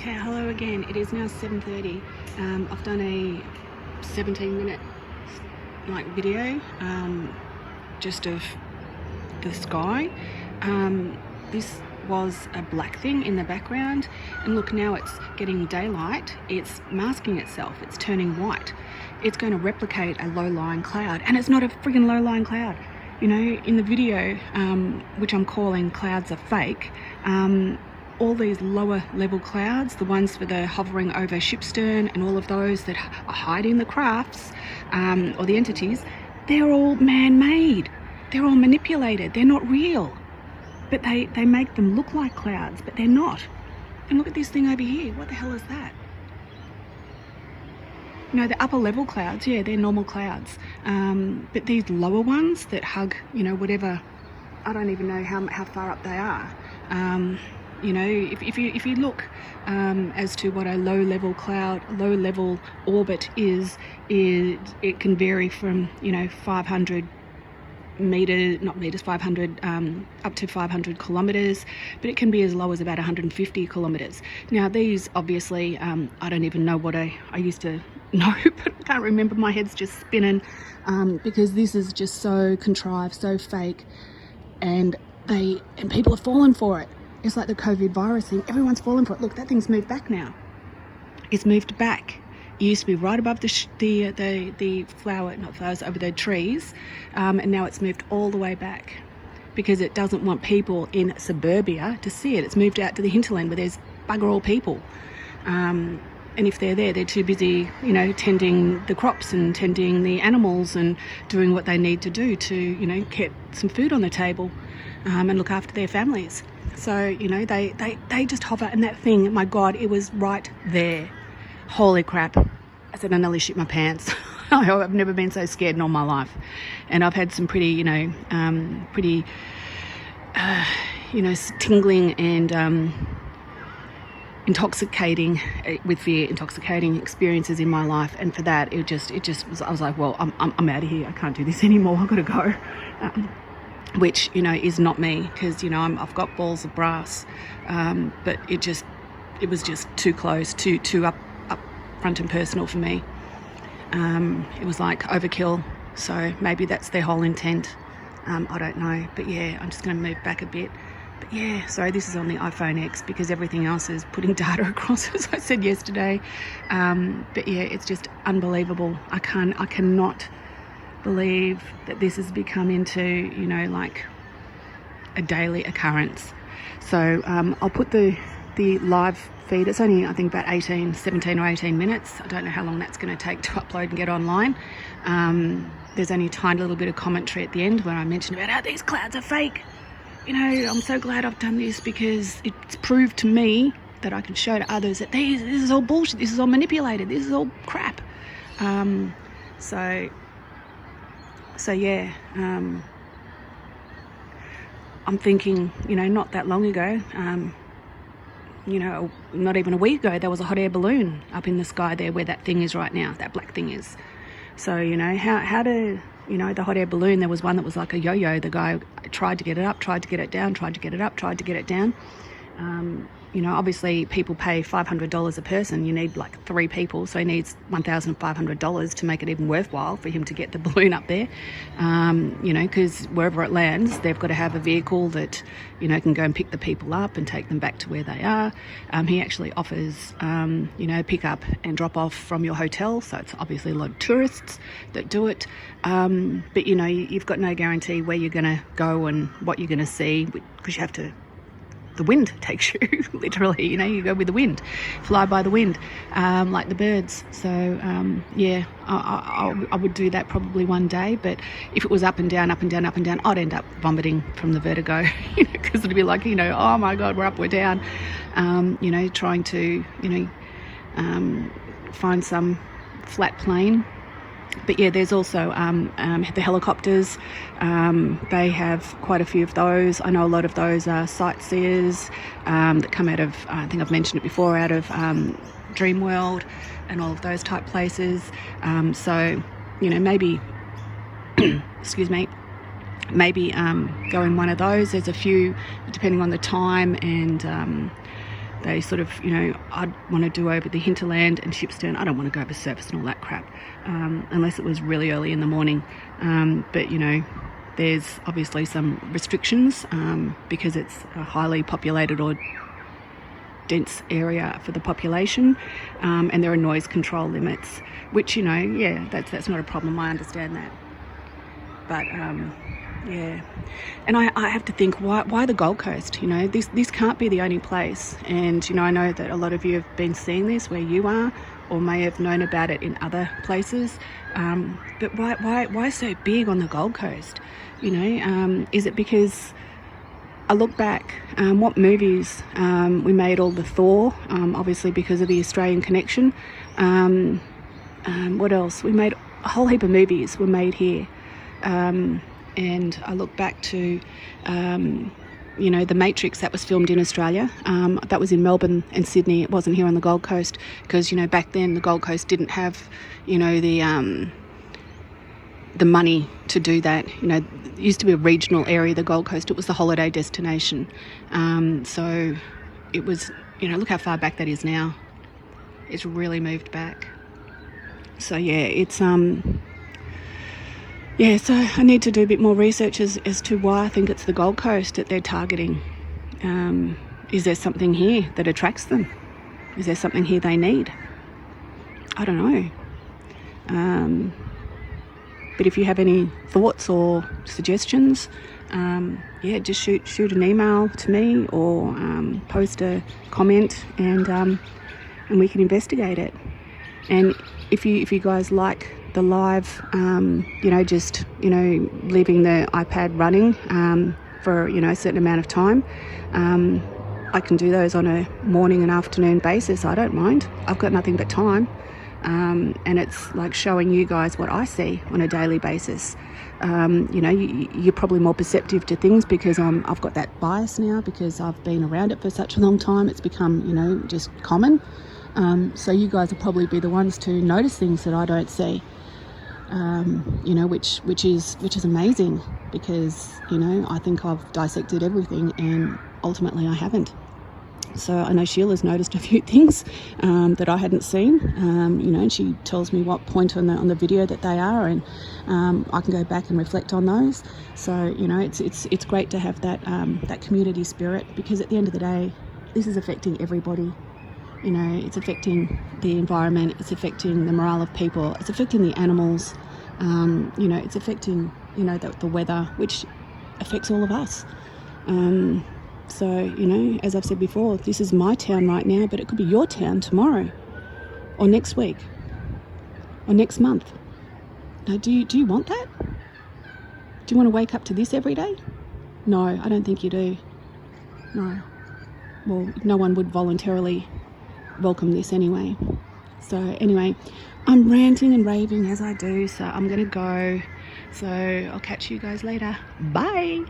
Okay, hello again. It is now 7:30. I've done a 17-minute video just of the sky. This was a black thing in the background, and look, now it's getting daylight. It's masking itself. It's turning white. It's going to replicate a low-lying cloud, and it's not a friggin' low-lying cloud. You know, in the video, which I'm calling Clouds Are Fake, all these lower level clouds, the ones for the hovering over ship stern and all of those that are hiding the crafts or the entities, they're all man-made. They're all manipulated. They're not real. But they make them look like clouds, but they're not. And look at this thing over here. What the hell is that? You know, the upper level clouds, yeah, they're normal clouds. But these lower ones that hug, you know, whatever, I don't even know how far up they are. You know, if you look as to what a low level orbit is, it can vary from, you know, 500 up to 500 kilometers, but it can be as low as about 150 kilometers. Now these obviously, I don't even know what I used to know, but I can't remember. My head's just spinning because this is just so contrived, so fake, and people are falling for it. It's like the COVID virus thing. Everyone's fallen for it. Look, that thing's moved back now. It's moved back. It used to be right above the flower, not flowers, over the trees, and now it's moved all the way back because it doesn't want people in suburbia to see it. It's moved out to the hinterland where there's bugger all people. And if they're there, they're too busy, you know, tending the crops and tending the animals and doing what they need to do to, you know, get some food on the table and look after their families. So, you know, they just hover, and that thing, my God, it was right there. Holy crap. I said, I nearly shit my pants. I've never been so scared in all my life. And I've had some pretty, you know, tingling and intoxicating experiences in my life. And for that, it just was, I was like, well, I'm out of here. I can't do this anymore. I've got to go. Which, you know, is not me, because, you know, I've got balls of brass, but it was just too close, too up front and personal for me. It was like overkill, so maybe that's their whole intent. I don't know, but yeah, I'm just going to move back a bit. But yeah, sorry, this is on the iPhone X because everything else is putting data across, as I said yesterday. But yeah, it's just unbelievable. I cannot believe that this has become into, you know, like a daily occurrence. So I'll put the live feed. It's only, I think, about 17 or 18 minutes. I don't know how long that's going to take to upload and get online. There's only a tiny little bit of commentary at the end where I mentioned about how these clouds are fake. You know, I'm so glad I've done this because it's proved to me that I can show to others that this is all bullshit, this is all manipulated, this is all crap. So yeah, I'm thinking, you know, not that long ago, you know, not even a week ago, there was a hot air balloon up in the sky there where that thing is right now, that black thing is. So, you know, how to, you know, the hot air balloon, there was one that was like a yo-yo. The guy tried to get it up, tried to get it down, tried to get it up, tried to get it down. You know, obviously people pay $500 a person. You need like 3 people, so he needs $1,500 to make it even worthwhile for him to get the balloon up there. You know, because wherever it lands, they've got to have a vehicle that, you know, can go and pick the people up and take them back to where they are. He actually offers, you know, pick up and drop off from your hotel, so it's obviously a lot of tourists that do it. But, you know, you've got no guarantee where you're going to go and what you're going to see, because you have to, the wind takes you, literally, you know, you go with the wind, fly by the wind, like the birds. So, yeah, I would do that probably one day, but if it was up and down, up and down, up and down, I'd end up vomiting from the vertigo, you know, because it'd be like, you know, oh my God, we're up, we're down, you know, trying to, you know, find some flat plane. But yeah, there's also the helicopters. They have quite a few of those. I know a lot of those are sightseers that come out of, I think I've mentioned it before, out of Dreamworld and all of those type places. So, you know, maybe, excuse me, maybe go in one of those. There's a few, depending on the time and They sort of, you know, I'd want to do over the hinterland and Shipstern. I don't want to go over surface and all that crap, unless it was really early in the morning. But, you know, there's obviously some restrictions because it's a highly populated or dense area for the population, and there are noise control limits, which, you know, yeah, that's not a problem. I understand that. But yeah, and I have to think, why the Gold Coast? You know, this can't be the only place. And, you know, I know that a lot of you have been seeing this where you are, or may have known about it in other places. But why so big on the Gold Coast? You know, is it because I look back, what movies we made? All the Thor, obviously because of the Australian connection. What else? We made a whole heap of movies were made here. And I look back to, you know, The Matrix, that was filmed in Australia. That was in Melbourne and Sydney. It wasn't here on the Gold Coast because, you know, back then the Gold Coast didn't have, you know, the money to do that. You know, it used to be a regional area, the Gold Coast. It was the holiday destination. So it was, you know, look how far back that is now. It's really moved back. So yeah, it's yeah, so I need to do a bit more research as to why I think it's the Gold Coast that they're targeting. Is there something here that attracts them? Is there something here they need? I don't know. But if you have any thoughts or suggestions, yeah, just shoot an email to me or post a comment, and we can investigate it. And if you guys like the live, you know, just, you know, leaving the iPad running for, you know, a certain amount of time, I can do those on a morning and afternoon basis. I don't mind. I've got nothing but time. And it's like showing you guys what I see on a daily basis. You know, you're probably more perceptive to things because I've got that bias now because I've been around it for such a long time. It's become, you know, just common. So you guys will probably be the ones to notice things that I don't see. You know, which is amazing because, you know, I think I've dissected everything and ultimately I haven't. So I know Sheila's noticed a few things that I hadn't seen, you know, and she tells me what point on the video that they are, and I can go back and reflect on those. So, you know, it's great to have that that community spirit, because at the end of the day, this is affecting everybody. You know, it's affecting the environment, it's affecting the morale of people, it's affecting the animals, you know, it's affecting, you know, the weather, which affects all of us. So, you know, as I've said before, this is my town right now, but it could be your town tomorrow or next week or next month. Now, do you want that? Do you want to wake up to this every day? No, I don't think you do. No. Well, no one would voluntarily welcome this anyway. So anyway, I'm ranting and raving as I do, so I'm gonna go. So I'll catch you guys later. Bye.